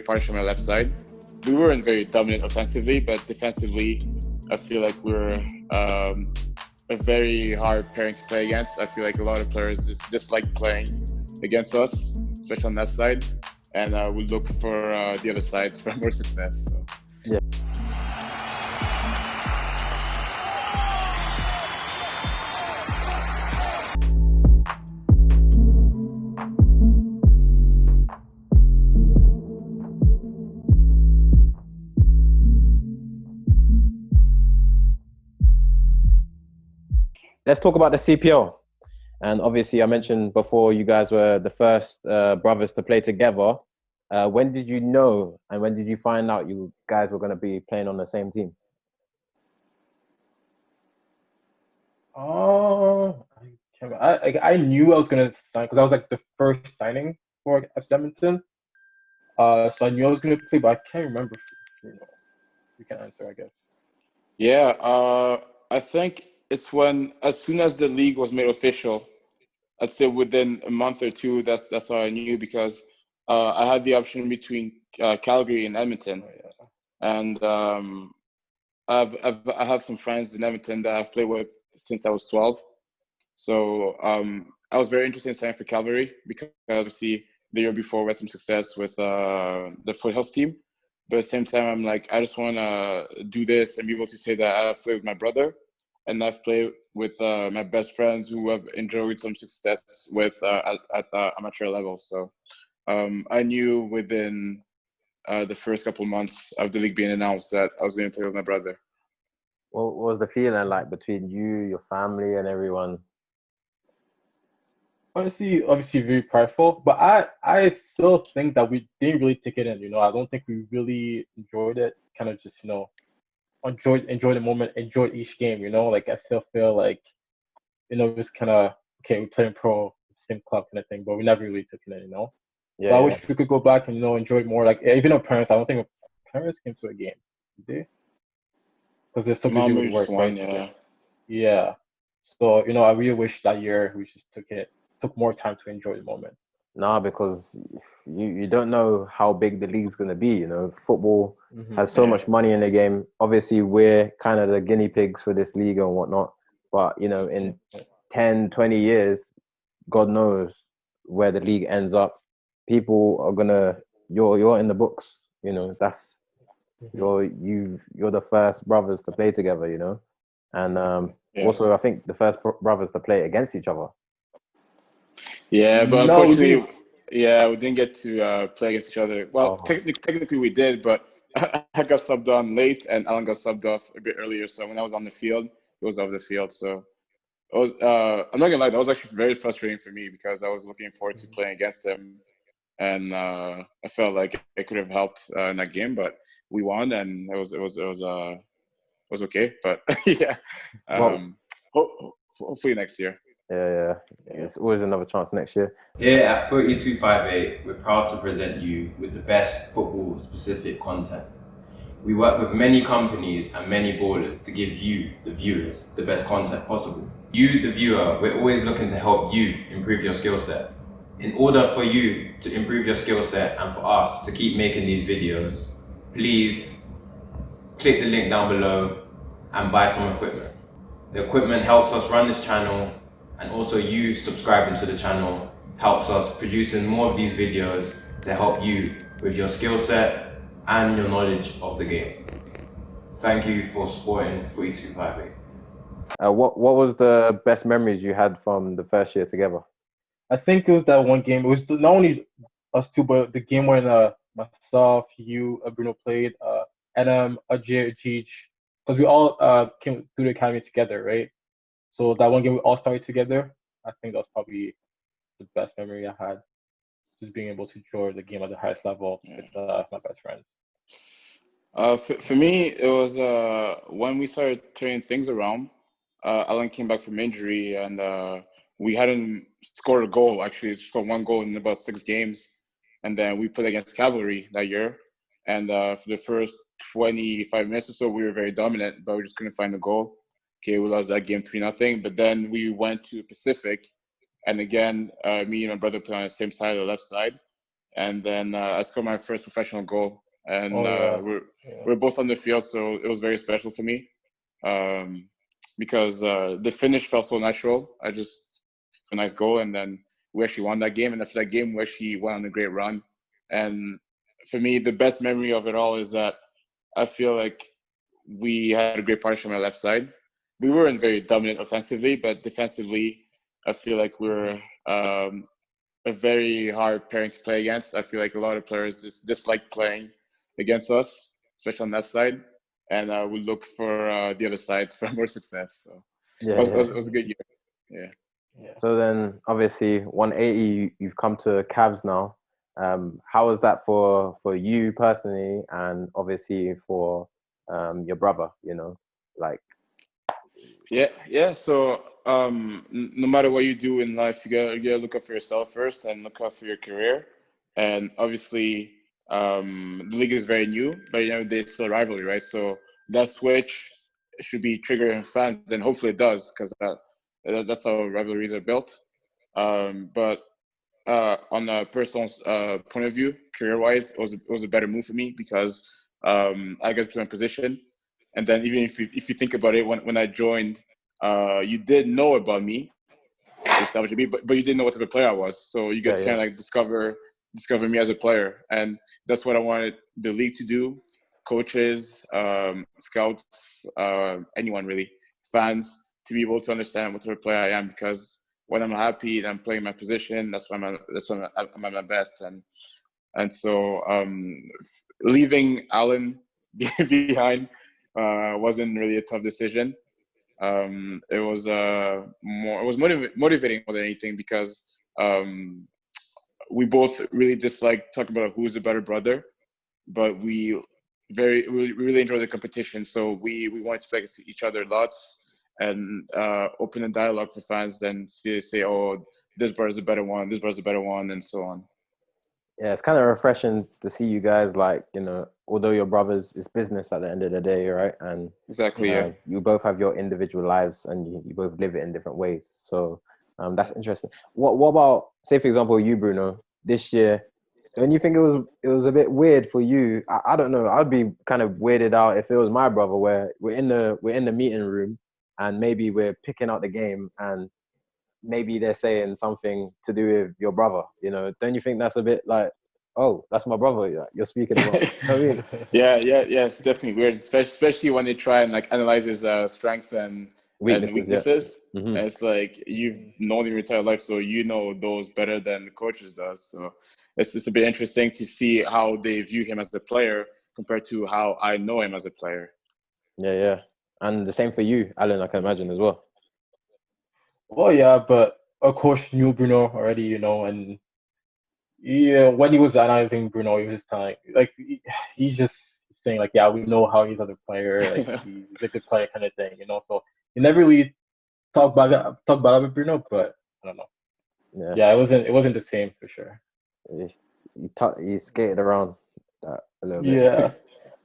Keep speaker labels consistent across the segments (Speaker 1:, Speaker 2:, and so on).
Speaker 1: partial on my left side. We weren't very dominant offensively, but defensively, I feel like we're a very hard pairing to play against. I feel like a lot of players just dislike playing against us, especially on that side, and we look for the other side for more success. So.
Speaker 2: Yeah. Let's talk about the CPL. And obviously, I mentioned before you guys were the first brothers to play together. When did you know, and when did you find out you guys were going to be playing on the same team?
Speaker 3: I knew I was gonna sign because I was like the first signing for Edmonton. So I knew I was gonna play, but I can't remember. You can answer, I guess.
Speaker 1: Yeah, I think it's when, as soon as the league was made official, I'd say within a month or two, that's how I knew, because I had the option between Calgary and Edmonton, and I have some friends in Edmonton that I've played with since I was 12. So I was very interested in signing for Calgary because obviously the year before we had some success with the Foothills team. But at the same time, I'm like, I just want to do this and be able to say that I've played with my brother and I've played with my best friends who have enjoyed some success with at amateur level. So I knew within the first couple of months of the league being announced that I was going to play with my brother.
Speaker 2: What was the feeling like between you, your family, and everyone?
Speaker 3: Honestly, obviously very prideful, but I still think that we didn't really take it in. I don't think we really enjoyed it. Kind of just enjoy the moment, enjoy each game. Like I still feel like just kind of okay, we play in pro, same club kind of thing, but we never really took it in.
Speaker 2: Yeah,
Speaker 3: So I wish we could go back and enjoy it more. Like even our parents, I don't think our parents came to a game, did they? Because they're so busy with
Speaker 1: Just
Speaker 3: work,
Speaker 1: one,
Speaker 3: right?
Speaker 1: yeah.
Speaker 3: Yeah. So I really wish that year we just took more time to enjoy the moment.
Speaker 2: No, because you don't know how big the league's going to be. Football has so much money in the game. Obviously, we're kind of the guinea pigs for this league and whatnot. But, in 10, 20 years, God knows where the league ends up. People are going to, you're in the books, that's, you're the first brothers to play together, And also, I think the first brothers to play against each other.
Speaker 1: Yeah, but
Speaker 3: No,
Speaker 1: unfortunately, we didn't get to play against each other. Well, technically we did, but I got subbed on late, and Allan got subbed off a bit earlier. So when I was on the field, he was off the field. So it was. I'm not gonna lie, that was actually very frustrating for me because I was looking forward to playing against him, and I felt like I could have helped in that game, but we won, and it was okay. But yeah, hopefully next year.
Speaker 2: Yeah. It's always another chance next year.
Speaker 4: Here at FOOTY 258, we're proud to present you with the best football-specific content. We work with many companies and many ballers to give you, the viewers, the best content possible. You, the viewer, we're always looking to help you improve your skill set. In order for you to improve your skill set and for us to keep making these videos, please click the link down below and buy some equipment. The equipment helps us run this channel, and also you subscribing to the channel helps us producing more of these videos to help you with your skill set and your knowledge of the game. Thank you for supporting FOOTY 258.
Speaker 2: What was the best memories you had from the first year together?
Speaker 3: I think it was that one game. It was not only us two, but the game when myself, you, Bruno played, Adam, Ajay, Ajij, because we all came through the academy together, right? So that one game we all started together. I think that was probably the best memory I had, just being able to enjoy the game at the highest level with my best friends.
Speaker 1: For me, it was when we started turning things around. Allan came back from injury, and we hadn't scored a goal. Actually, scored one goal in about 6 games, and then we played against Cavalry that year. And for the first 25 minutes or so, we were very dominant, but we just couldn't find the goal. Okay, we lost that game 3-0. But then we went to Pacific, and again, me and my brother played on the same side, the left side. and then I scored my first professional goal, and we're both on the field, so it was very special for me, because the finish felt so natural. I just a nice goal, and then we actually won that game, and after that game we actually went on a great run. And for me, the best memory of it all is that I feel like we had a great partnership on my left side. We weren't very dominant offensively, but defensively, I feel like we're a very hard pairing to play against. I feel like a lot of players just dislike playing against us, especially on that side, and we look for the other side for more success. So it was a good year.
Speaker 2: Yeah. So then, obviously, 180, you've come to Cavs now. How was that for you personally, and obviously for your brother? Like.
Speaker 1: Yeah. So no matter what you do in life, you gotta look out for yourself first and look out for your career. And obviously, the league is very new, but it's still a rivalry, right? So that switch should be triggering fans, and hopefully it does, because that's how rivalries are built. But on a personal point of view, career-wise, it was a better move for me, because I got to my position. And then even if you think about it, when I joined, you did know about me, yourself, but you didn't know what type of player I was. So you get to kind of like discover me as a player, and that's what I wanted the league to do. Coaches, scouts, anyone really, fans, to be able to understand what type of player I am, because when I'm happy and I'm playing my position, that's when I'm at my best. And so leaving Allan behind wasn't really a tough decision. It was motivating more than anything, because we both really dislike talking about who's the better brother, but we really enjoy the competition. So we wanted to play against each other lots, and open a dialogue for fans, then say, oh, this brother's a better one, this brother's a better one, and so on.
Speaker 2: Yeah, it's kind of refreshing to see you guys, like, although your brothers, it's business at the end of the day, right? And
Speaker 1: exactly, yeah.
Speaker 2: You both have your individual lives, and you both live it in different ways. So that's interesting. What about, say for example, you, Bruno, this year? Don't you think it was a bit weird for you? I don't know. I'd be kind of weirded out if it was my brother, where we're in the meeting room, and maybe we're picking out the game, and maybe they're saying something to do with your brother. Don't you think that's a bit like, oh, that's my brother you're speaking about? I mean,
Speaker 1: yeah, it's definitely weird, especially when they try and like analyze his strengths and weaknesses.
Speaker 2: Yeah.
Speaker 1: And it's like, you've known him your entire life, so you know those better than the coaches does. So it's just a bit interesting to see how they view him as a player compared to how I know him as a player.
Speaker 2: Yeah. And the same for you, Allan, I can imagine as well.
Speaker 3: Well, yeah, but of course knew Bruno already, and yeah, when he was analyzing Bruno, he was telling, like, he's just saying, like, yeah, we know how he's as a player, like he's a good player kind of thing, So he never really talked about it with Bruno, but I don't know. Yeah, it wasn't the same for sure.
Speaker 2: He skated around that a little bit.
Speaker 3: Yeah.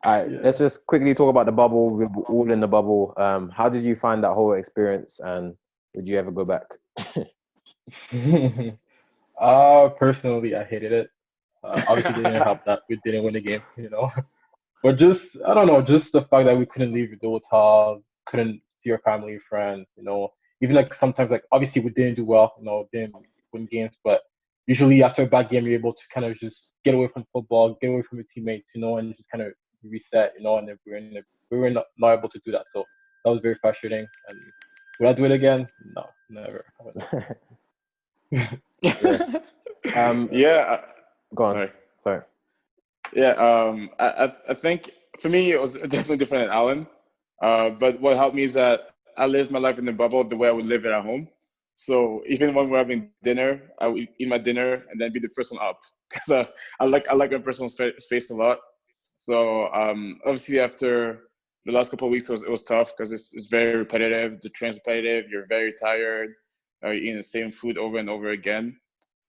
Speaker 2: All right, let's just quickly talk about the bubble. We're all in the bubble. How did you find that whole experience, and would you ever go back?
Speaker 3: Personally, I hated it. Obviously, it didn't help that we didn't win the game, But just, I don't know, just the fact that we couldn't leave the hotel, couldn't see our family, friends, Even like sometimes, like, obviously we didn't do well, didn't win games, but usually after a bad game, you're able to kind of just get away from football, get away from your teammates, and just kind of reset, and then we were not able to do that. So that was very frustrating. And would I do it again? No, never.
Speaker 1: Yeah.
Speaker 2: Go on. Sorry.
Speaker 1: Yeah. I think for me it was definitely different than Allan. But what helped me is that I lived my life in the bubble the way I would live it at home. So even when we're having dinner, I would eat my dinner and then be the first one up, because I like my personal space a lot. So obviously after the last couple of weeks, it was tough, because it's very repetitive. The train's repetitive. You're very tired. You're eating the same food over and over again.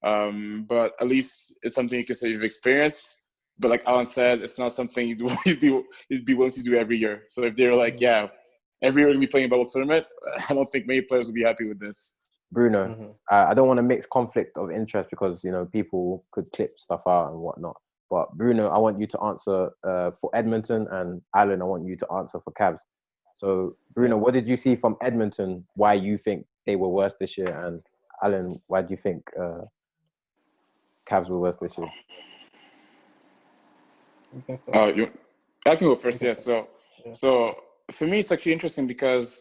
Speaker 1: But at least it's something you can say you've experienced. But like Allan said, it's not something you'd be willing to do every year. So if they're like, yeah, every year we're going to be playing a bubble tournament, I don't think many players will be happy with this.
Speaker 2: Bruno, I don't want to mix conflict of interest because, people could clip stuff out and whatnot. But Bruno, I want you to answer for Edmonton, and Allan, I want you to answer for Cavs. So Bruno, what did you see from Edmonton? Why you think they were worse this year? And Allan, why do you think Cavs were worse this year?
Speaker 1: I can go first. Yeah. So for me, it's actually interesting because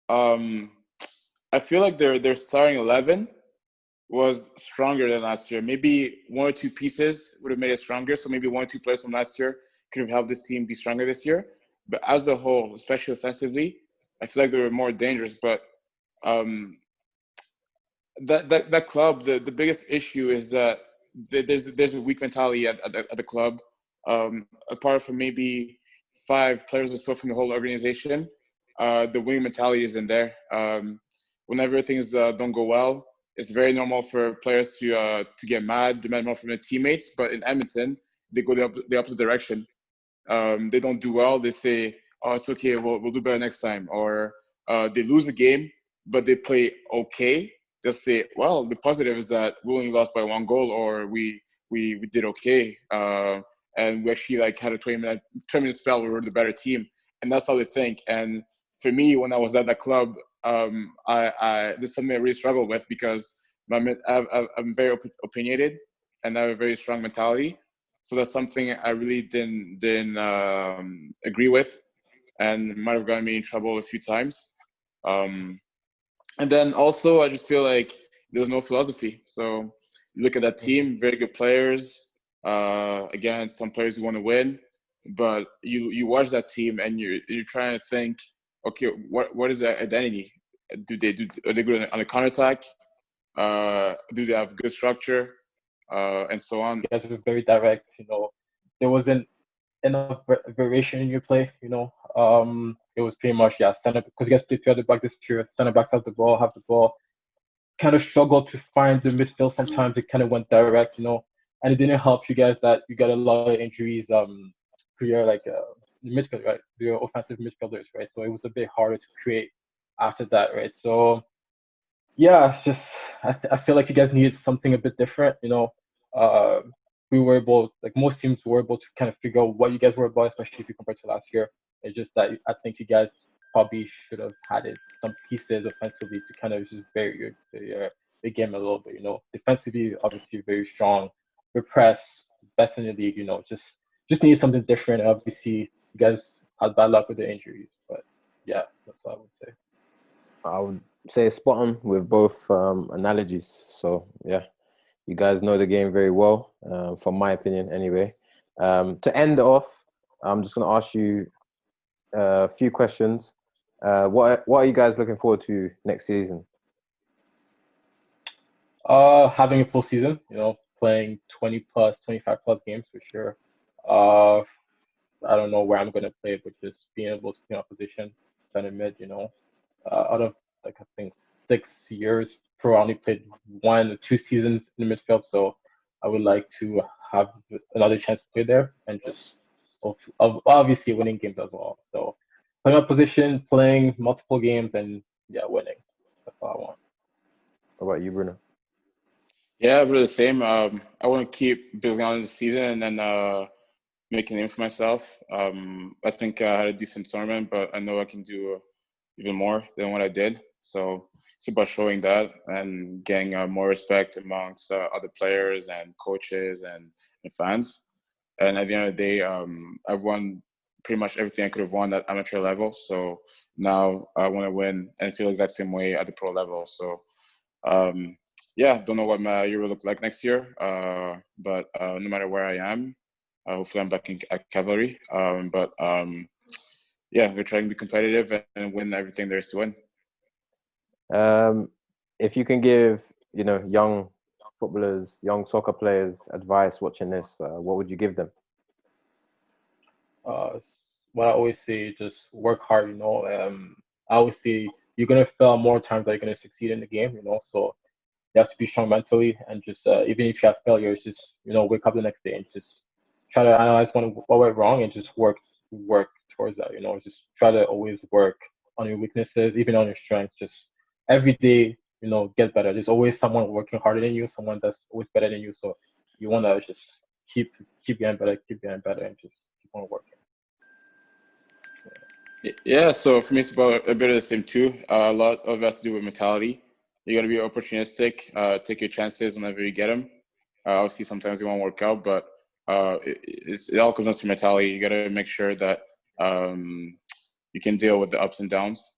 Speaker 1: I feel like their starting 11 was stronger than last year. Maybe one or two pieces would have made it stronger. So maybe one or two players from last year could have helped this team be stronger this year. But as a whole, especially offensively, I feel like they were more dangerous. But that club, the biggest issue is that there's a weak mentality at the club. Apart from maybe 5 players or so from the whole organization, the winning mentality isn't there. Whenever things don't go well, it's very normal for players to get mad, demand more from their teammates. But in Edmonton, they go the opposite direction. They don't do well. They say, "Oh, it's okay. We'll do better next time." Or they lose a game, but they play okay. They'll say, "Well, the positive is that we only lost by 1 goal, or we did okay, and we actually had a 20-minute spell where we're the better team." And that's how they think. And for me, when I was at that club, this is something I really struggle with because I'm very opinionated and I have a very strong mentality. So that's something I really didn't agree with, and might have gotten me in trouble a few times. And then also, I just feel like there was no philosophy. So look at that team, very good players. Again, some players who want to win, but you watch that team and you're trying to think, okay, what is their identity? Are they good on the counterattack? Do they have good structure? And so on.
Speaker 3: You guys were very direct. There wasn't enough variation in your play. It was pretty much stand up because you guys played together back this year. Center back have the ball. Kind of struggled to find the midfield. Sometimes it kind of went direct. And it didn't help you guys that you got a lot of injuries. To your midfield, right? Your offensive midfielders, right? So it was a bit harder to create after that, right? So yeah, it's just I feel like you guys needed something a bit different. We were able, most teams were able to kind of figure out what you guys were about, especially if you compare to last year. It's just that I think you guys probably should have added some pieces offensively to kind of just vary the game a little bit. Defensively, obviously very strong. Repress, best in the league. Just need something different. Obviously, you guys had bad luck with the injuries, but yeah, that's what I would say.
Speaker 2: I would say spot on with both analogies. So yeah, you guys know the game very well, from my opinion anyway. To end off, I'm just going to ask you a few questions. What are you guys looking forward to next season?
Speaker 3: Having a full season, playing 20 plus, 25 plus games for sure. I don't know where I'm going to play, but just being able to be in a position, center mid, out of I think 6 years pro, I only played 1 or 2 seasons in the midfield, so I would like to have another chance to play there and just obviously winning games as well. So playing a position, playing multiple games, and winning. That's all I want.
Speaker 2: What about you, Bruno?
Speaker 1: Yeah, really the same. I want to keep building on the season and then make a name for myself. I think I had a decent tournament, but I know I can do even more than what I did. So it's about showing that and getting more respect amongst other players and coaches and fans. And at the end of the day, I've won pretty much everything I could have won at amateur level. So now I want to win and feel the exact same way at the pro level. So don't know what my year will look like next year. But no matter where I am, hopefully I'm back at Cavalry. We're trying to be competitive and win everything there is to win.
Speaker 2: If you can give, young footballers, young soccer players advice watching this, what would you give them?
Speaker 3: What I always say is just work hard. I always say you're gonna fail more times than you're gonna succeed in the game. So you have to be strong mentally, and just even if you have failures, just wake up the next day and just try to analyze what went wrong and just work towards that. Just try to always work on your weaknesses, even on your strengths. Just every day, get better. There's always someone working harder than you, someone that's always better than you. So you want to just keep getting better, and just keep on working.
Speaker 1: Yeah, so for me, it's about a bit of the same too. A lot of it has to do with mentality. You got to be opportunistic, take your chances whenever you get them. Obviously, sometimes you won't work out, but it all comes down to mentality. You got to make sure that you can deal with the ups and downs,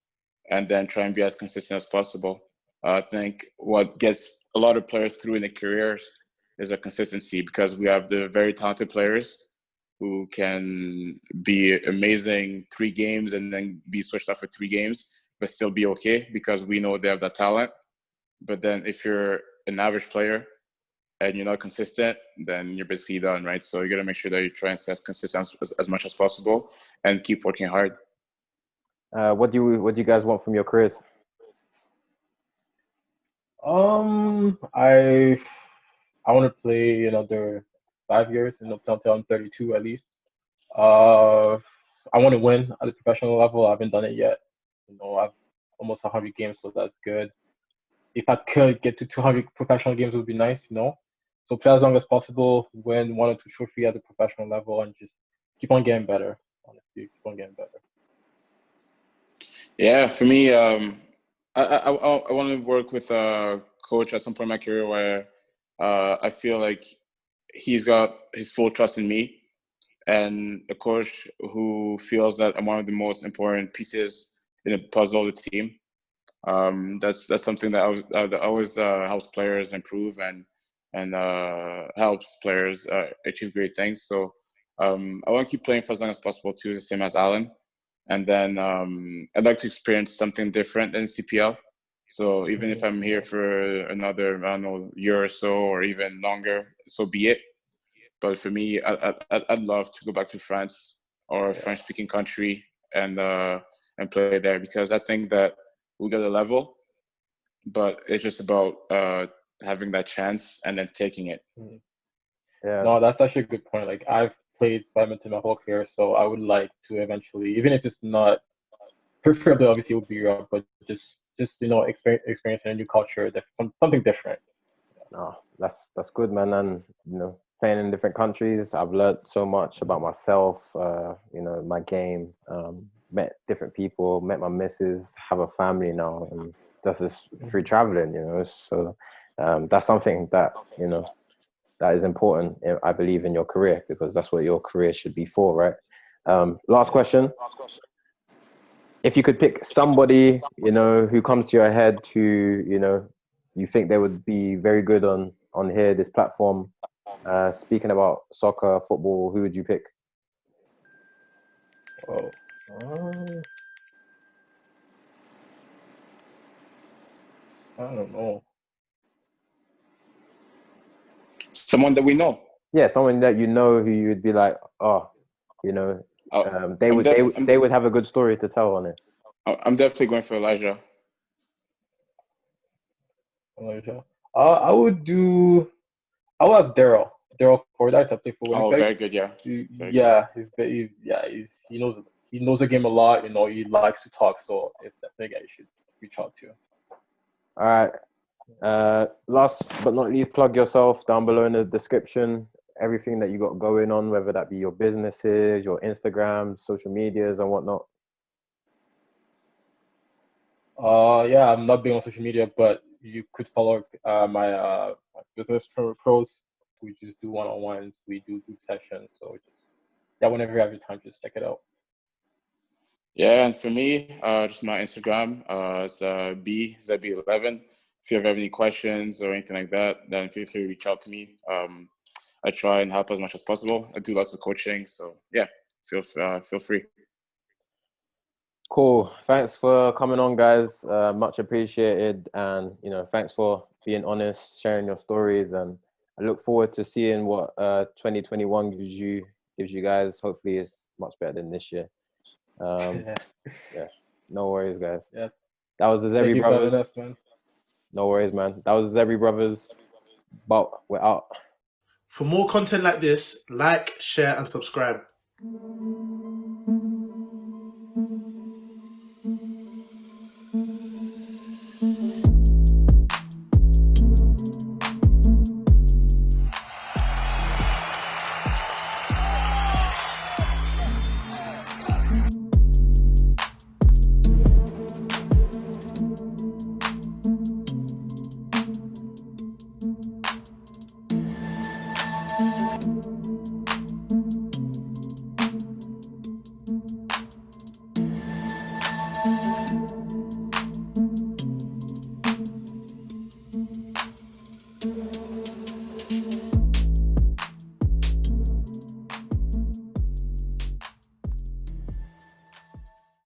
Speaker 1: and then try and be as consistent as possible. I think what gets a lot of players through in their careers is a consistency, because we have the very talented players who can be amazing 3 games and then be switched off for 3 games, but still be okay because we know they have that talent. But then if you're an average player and you're not consistent, then you're basically done, right? So you got to make sure that you try and stay as consistent as much as possible and keep working hard.
Speaker 2: What do you guys want from your careers?
Speaker 3: I want to play another 5 years, until I'm 32 at least. I want to win at the professional level. I haven't done it yet. I've almost 100 games, so that's good. If I could get to 200 professional games, it would be nice, So play as long as possible, win 1 or 2 trophies at the professional level, and just keep on getting better. Honestly, keep on getting better.
Speaker 1: Yeah, for me, I want to work with a coach at some point in my career where I feel like he's got his full trust in me, and a coach who feels that I'm one of the most important pieces in a puzzle of the team. That's something that always helps players improve and helps players achieve great things. So I want to keep playing for as long as possible too, the same as Allan. And then I'd like to experience something different than CPL. So even if I'm here for another, I don't know, year or so, or even longer, so be it. But for me, I'd love to go back to France or a French-speaking country and play there, because I think that we got a level, but it's just about having that chance and then taking it.
Speaker 2: Yeah.
Speaker 3: No, that's actually a good point. Like, I've played badminton my whole career, so I would like to eventually, even if it's not, preferably obviously it would be Europe, but just experiencing a new culture, something different.
Speaker 2: No, that's good, man. And playing in different countries, I've learned so much about myself. My game. Met different people, met my missus, have a family now, and that's just through traveling. So that's something that that is important, I believe, in your career, because that's what your career should be for, right? Last question. If you could pick somebody, who comes to your head, who, you think they would be very good on here, this platform, speaking about soccer, football, who would you pick?
Speaker 3: I don't know.
Speaker 1: Someone that we know.
Speaker 2: Yeah, someone that who you would be like, they would have a good story to tell on it.
Speaker 1: I'm definitely going for Elijah.
Speaker 3: I would have Daryl Fordyce. I play for Winnipeg.
Speaker 1: Oh, very good, yeah.
Speaker 3: He knows the game a lot. He likes to talk, so it's definitely a guy you should reach out to.
Speaker 2: All right. Last but not least, plug yourself down below in the description. Everything that you got going on, whether that be your businesses, your Instagram, social medias, and whatnot.
Speaker 3: I'm not big on social media, but you could follow my business pros. We just do one-on-ones. We do group sessions. So whenever you have your time, just check it out.
Speaker 1: Yeah, and for me, just my Instagram, it's Zebie11. If you ever have any questions or anything like that, then feel free to reach out to me. I try and help as much as possible. I do lots of coaching, so yeah, feel free.
Speaker 2: Cool. Thanks for coming on, guys. Much appreciated, and thanks for being honest, sharing your stories, and I look forward to seeing what 2021 gives you guys. Hopefully, it's much better than this year. Yeah. No worries, guys.
Speaker 3: Yeah.
Speaker 2: That was the Zebie Brothers.
Speaker 3: Us, man.
Speaker 2: No worries, man. That was the Zebie Brothers. But we're out.
Speaker 5: For more content like this, like, share, and subscribe.